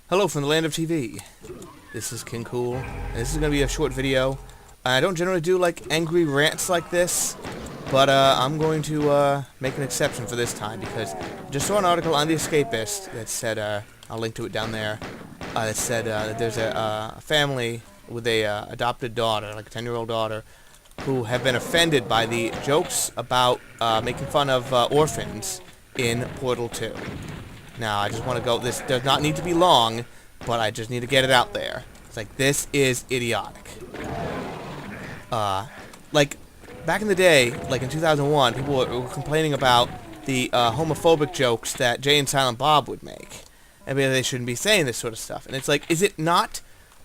Hello from the land of TV. This is King Cool, and this is going to be a short video. I don't generally do, like, angry rants like this, but, I'm going to, make an exception for this time, because I just saw an article on the Escapist that said, I'll link to it down there, that said, that there's a family with a, adopted daughter, like a 10-year-old daughter, who have been offended by the jokes about, making fun of, orphans in Portal 2. Now, I just want to go, this does not need to be long, but I just need to get it out there. It's like, this is idiotic. Like, back in the day, like in 2001, people were complaining about the homophobic jokes that Jay and Silent Bob would make. And maybe they shouldn't be saying this sort of stuff. And it's like, is it not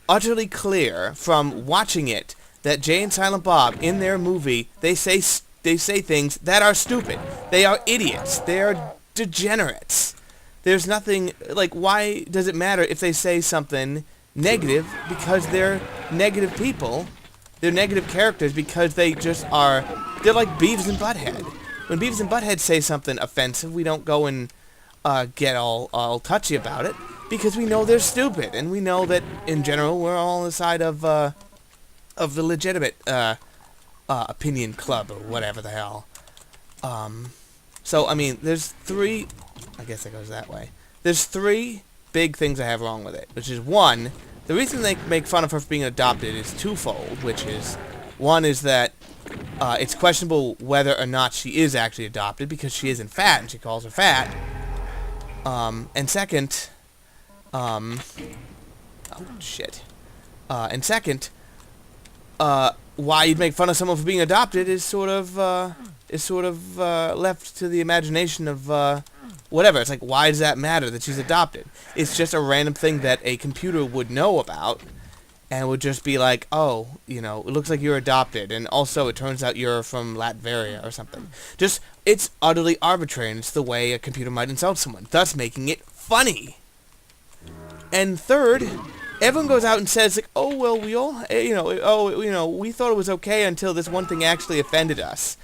utterly clear from watching it that Jay and Silent Bob, in their movie, they say things that are stupid. They are idiots. They are degenerates. There's nothing, like, why does it matter if they say something negative? Because they're negative people. They're negative characters because they just are, they're like Beavis and Butthead. When Beavis and Butthead say something offensive, we don't go and get all touchy about it, because we know they're stupid, and we know that, in general, we're all on the side of the legitimate opinion club, or whatever the hell. So, I mean, there's three, I guess it goes that way. There's three big things I have wrong with it, which is, one, the reason they make fun of her for being adopted is twofold, which is, one is that it's questionable whether or not she is actually adopted, because she isn't fat, and she calls her fat. And second, oh, shit. And second, why you'd make fun of someone for being adopted is sort of left to the imagination of, whatever. It's like, why does that matter that she's adopted? It's just a random thing that a computer would know about, and would just be like, oh, you know, it looks like you're adopted, and also it turns out you're from Latveria or something. Just, it's utterly arbitrary, and it's the way a computer might insult someone, thus making it funny. And third, everyone goes out and says, like, oh, well, we all, we thought it was okay until this one thing actually offended us.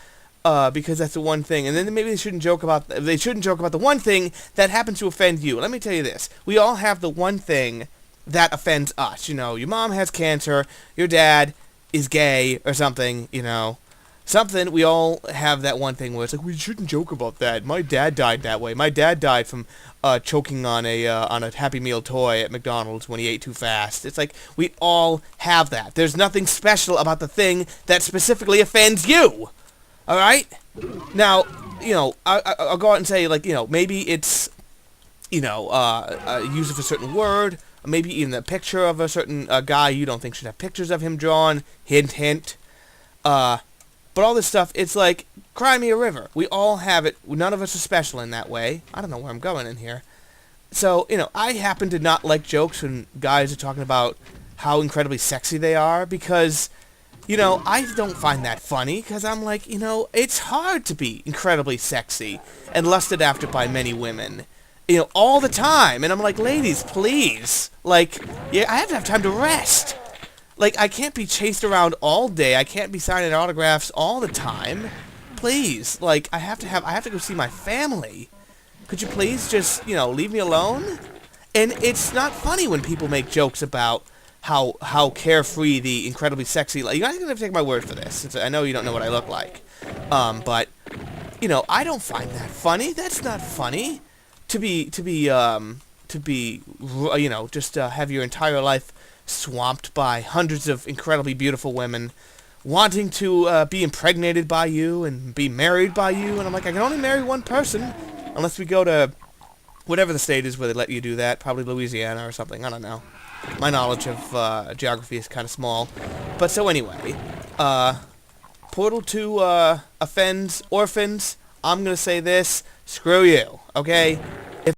Because that's the one thing, and then maybe they shouldn't joke about the one thing that happens to offend you. Let me tell you this: we all have the one thing that offends us. You know, your mom has cancer, your dad is gay or something. You know, something. We all have that one thing where it's like, we shouldn't joke about that. My dad died that way. My dad died from choking on a Happy Meal toy at McDonald's when he ate too fast. It's like, we all have that. There's nothing special about the thing that specifically offends you. Alright? Now, you know, I'll go out and say, like, you know, maybe it's, you know, use of a certain word, or maybe even a picture of a certain guy you don't think should have pictures of him drawn, hint, hint. But all this stuff, it's like, cry me a river. We all have it. None of us are special in that way. I don't know where I'm going in here. So, you know, I happen to not like jokes when guys are talking about how incredibly sexy they are, because, you know, I don't find that funny, because I'm like, you know, it's hard to be incredibly sexy and lusted after by many women, you know, all the time. And I'm like, ladies, please. Like, yeah, I have to have time to rest. Like, I can't be chased around all day. I can't be signing autographs all the time. Please. Like, I have to go see my family. Could you please just, you know, leave me alone? And it's not funny when people make jokes about how carefree the incredibly sexy, like, you're not gonna have to take my word for this, since I know you don't know what I look like, but, you know, I don't find that funny. That's not funny, to be, you know, just, have your entire life swamped by hundreds of incredibly beautiful women, wanting to, be impregnated by you, and be married by you, and I'm like, I can only marry one person, unless we go to whatever the state is where they let you do that, probably Louisiana or something, I don't know. My knowledge of geography is kind of small. But so anyway, Portal 2 offends orphans. I'm going to say this, screw you, okay?